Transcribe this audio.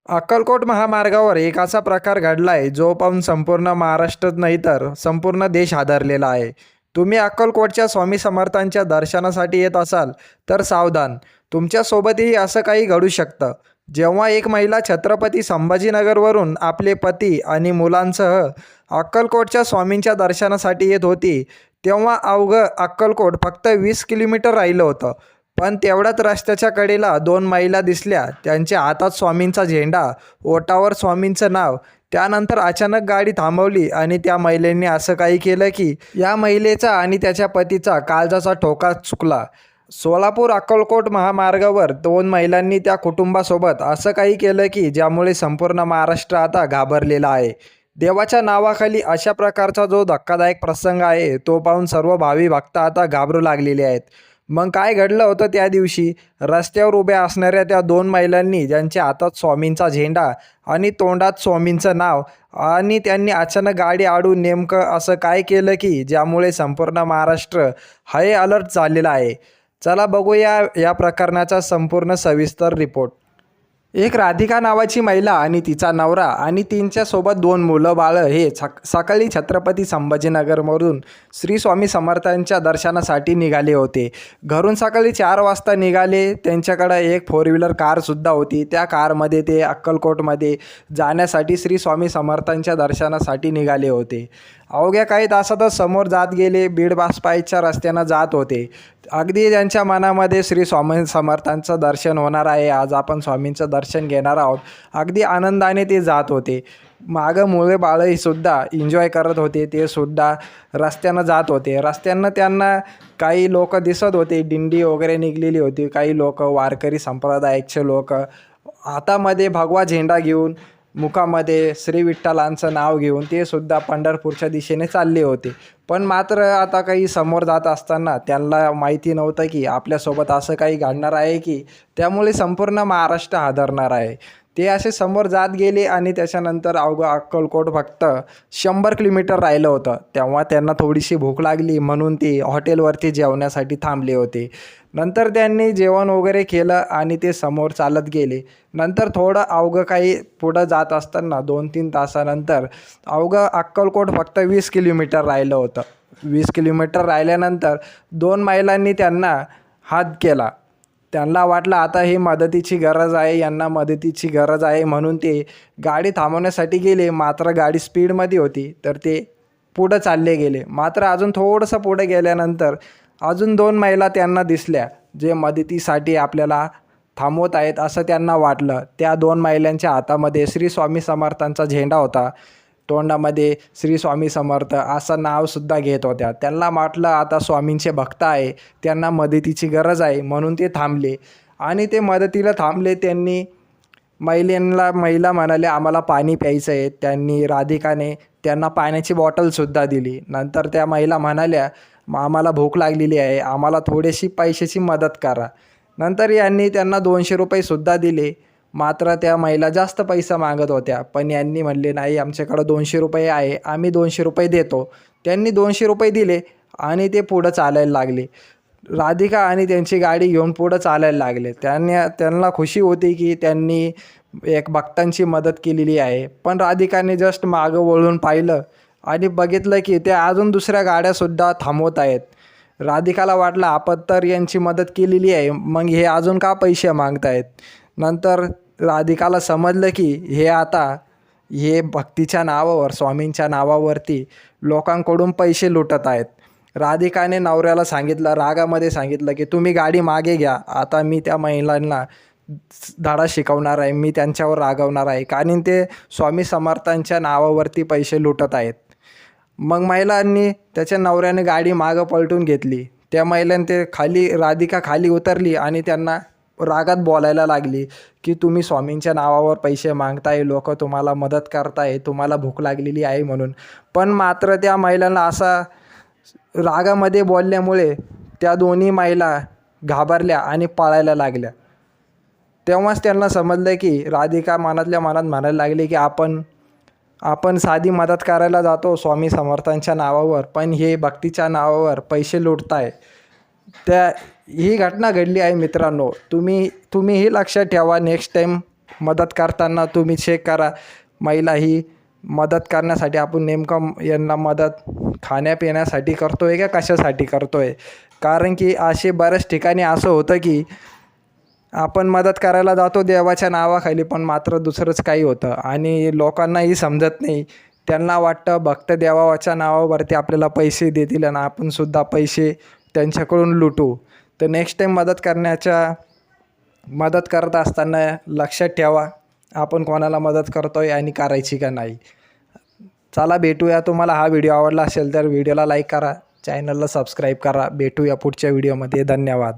अक्कलकोट महामार्गावर एक असा प्रकार घडलाय जो पाहून संपूर्ण महाराष्ट्रच नाही तर संपूर्ण देश हादरलेला आहे. तुम्ही अक्कलकोटच्या स्वामी समर्थांच्या दर्शनासाठी येत असाल तर सावधान, तुमच्यासोबतही असं काही घडू शकतं. जेव्हा एक महिला छत्रपती संभाजीनगरवरून आपले पती आणि मुलांसह अक्कलकोटच्या स्वामींच्या दर्शनासाठी येत होती, तेव्हा अवघं अक्कलकोट फक्त 20 किलोमीटर राहिलं होतं. पण तेवढ्यात रस्त्याच्या कडेला दोन महिला दिसल्या. त्यांच्या हातात स्वामींचा झेंडा, ओटावर स्वामींचं नाव. त्यानंतर अचानक गाडी थांबवली आणि त्या महिलेने असं काही केलं की या महिलेचा आणि त्याच्या पतीचा काळजाचा ठोका चुकला. सोलापूर अक्कलकोट महामार्गावर दोन महिलांनी त्या कुटुंबासोबत असं काही केलं की ज्यामुळे संपूर्ण महाराष्ट्र आता घाबरलेला आहे. देवाच्या नावाखाली अशा प्रकारचा जो धक्कादायक प्रसंग आहे तो पाहून सर्व भावी भक्त आता घाबरू लागलेले आहेत. मग काय घडलं होतं त्या दिवशी? रस्त्यावर उभ्या असणाऱ्या त्या दोन महिलांनी ज्यांच्या हातात स्वामींचा झेंडा आणि तोंडात स्वामींचं नाव, आणि त्यांनी अचानक गाडी आडून नेमकं असं काय केलं की ज्यामुळे संपूर्ण महाराष्ट्र हाय अलर्ट झालेला आहे. चला बघूया या प्रकरणाचा संपूर्ण सविस्तर रिपोर्ट. एक राधिका नावाची महिला आणि तिचा नवरा आणि त्यांच्यासोबत दोन मुलं बाळं हे सकाळी छत्रपती संभाजीनगरमधून श्री स्वामी समर्थांच्या दर्शनासाठी निघाले होते. घरून सकाळी 4 वाजता निघाले. त्यांच्याकडं एक 4 व्हीलर कारसुद्धा होती. त्या कारमध्ये ते अक्कलकोटमध्ये जाण्यासाठी श्री स्वामी समर्थांच्या दर्शनासाठी निघाले होते. अवघ्या काही तासातच समोर जात गेले. बीड बासपाईच्या रस्त्यानं जात होते. अगदी त्यांच्या मनामध्ये श्री स्वामी समर्थांचं दर्शन होणार आहे, आज आपण स्वामींचं दर्शन घेणार आहोत, अगदी आनंदाने ते जात होते. मागं मुले बाळंसुद्धा एन्जॉय करत होते. ते सुद्धा रस्त्यानं जात होते. रस्त्यानं त्यांना काही लोक दिसत होते. दिंडी वगैरे निघलेली होती. काही लोक वारकरी संप्रदायाचे लोक हातामध्ये भगवा झेंडा घेऊन, मुखामध्ये श्री विठ्ठलांचं नाव घेऊन ते सुद्धा पंढरपूरच्या दिशेने चालले होते. पण मात्र आता काही समोर जात असताना त्यांना माहिती नव्हतं की आपल्यासोबत असं काही घडणार आहे की त्यामुळे संपूर्ण महाराष्ट्र हादरणार आहे. ते असे समोर जात गेले आणि त्याच्यानंतर अवघं अक्कलकोट फक्त 100 किलोमीटर राहिलं होतं. तेव्हा त्यांना थोडीशी भूक लागली म्हणून ते हॉटेलवरती जेवण्यासाठी थांबले होते. नंतर त्यांनी जेवण वगैरे केलं आणि ते समोर चालत गेले. नंतर थोडं अवघं काही पुढं जात असताना 2-3 तासानंतर अवघं अक्कलकोट फक्त 20 किलोमीटर राहिलं होतं. 20 किलोमीटर राहिल्यानंतर दोन महिलांनी त्यांना हात केला. त्यांना वाटलं आता ही मदतीची गरज आहे, यांना मदतीची गरज आहे म्हणून ते गाडी थांबवण्यासाठी गेले. मात्र गाडी स्पीडमध्ये होती तर ते पुढं चालले गेले. मात्र अजून थोडंसं पुढे गेल्यानंतर अजून 2 महिला त्यांना दिसल्या, जे मदतीसाठी आपल्याला थांबवत आहेत असं त्यांना वाटलं. त्या 2 महिलांच्या हातामध्ये श्री स्वामी समर्थांचा झेंडा होता. तोंडामध्ये श्री स्वामी समर्थ असं नावसुद्धा घेत होत्या. त्यांना वाटलं आता स्वामींचे भक्त आहे, त्यांना मदतीची गरज आहे म्हणून ते थांबले आणि ते मदतीला थांबले. त्यांनी महिला म्हणाले आम्हाला पाणी प्यायचं आहे. त्यांनी राधिकाने त्यांना पाण्याची बॉटलसुद्धा दिली. नंतर त्या महिला म्हणाल्या आम्हाला भूक लागलेली आहे, आम्हाला थोडीशी पैशाची मदत करा. नंतर यांनी त्यांना 200 रुपयेसुद्धा दिले. मात्र त्या महिला जास्त पैसा मागत होत्या, पण यांनी म्हणले नाही आमच्याकडं 200 रुपये आहे, आम्ही 200 रुपये देतो. त्यांनी 200 रुपये दिले आणि ते पुढं चालायला लागले. राधिका आणि त्यांची गाडी घेऊन पुढं चालायला लागले. त्यांना खुशी होती की त्यांनी एक भक्तांची मदत केलेली आहे. पण राधिकाने जस्ट मागं वळून पाहिलं आणि बघितलं की ते अजून दुसऱ्या गाड्यासुद्धा थांबवत आहेत. राधिकाला वाटलं आपण तर यांची मदत केलेली आहे, मग हे अजून का पैसे मागतायत. नंतर राधिकाला समजलं की हे भक्तीच्या नावावर, स्वामींच्या नावावरती लोकांकडून पैसे लुटत आहेत. राधिकाने नवऱ्याला सांगितलं, रागामध्ये सांगितलं की तुम्ही गाडी मागे घ्या, आता मी त्या महिलांना धडा शिकवणार आहे, मी त्यांच्यावर रागवणार आहे, कारण ते स्वामी समर्थांच्या नावावरती पैसे लुटत आहेत. मग महिलांनी त्याच्या नवऱ्याने गाडी मागं पलटून घेतली. त्या महिलांनी राधिका खाली उतरली आणि त्यांना रागात बोलायला लागली की तुम्ही स्वामींच्या नावावर पैसे मागताय, लोक तुम्हाला मदत करताय, तुम्हाला भूक लागलेली आहे म्हणून. पण मात्र त्या महिलांना असा रागामध्ये बोलल्यामुळे त्या दोन्ही महिला घाबरल्या आणि पळायला लागल्या. तेव्हाच त्यांना समजलं की राधिका मनातल्या मनात म्हणायला लागली की आपण साधी मदत करायला जातो स्वामी समर्थांच्या नावावर, पण हे भक्तीच्या नावावर पैसे लुटताय. ही घटना घडली आहे मित्रांनो. तुम्ही हे लक्षात ठेवा. नेक्स्ट टाईम मदत करताना तुम्ही चेक करा. महिला ही मदत करण्यासाठी आपण नेमकं यांना मदत खाण्यापिण्यासाठी करतो आहे का कशासाठी करतो आहे. कारण की असे बऱ्याच ठिकाणी असं होतं की आपण मदत करायला जातो देवाच्या नावाखाली, पण मात्र दुसरंच काही होतं आणि लोकांनाही समजत नाही. त्यांना वाटतं भक्त देवाच्या नावावरती आपल्याला पैसे देतील आणि आपणसुद्धा पैसे त्यांच्याकडून लुटू. तर नेक्स्ट टाईम मदत करत असताना लक्षात ठेवा आपण कोणाला मदत करतो आहे आणि करायची का नाही. चला भेटूया. तुम्हाला हा व्हिडिओ आवडला असेल तर व्हिडिओला लाईक करा, चॅनलला सबस्क्राईब करा. भेटूया पुढच्या व्हिडिओमध्ये. धन्यवाद.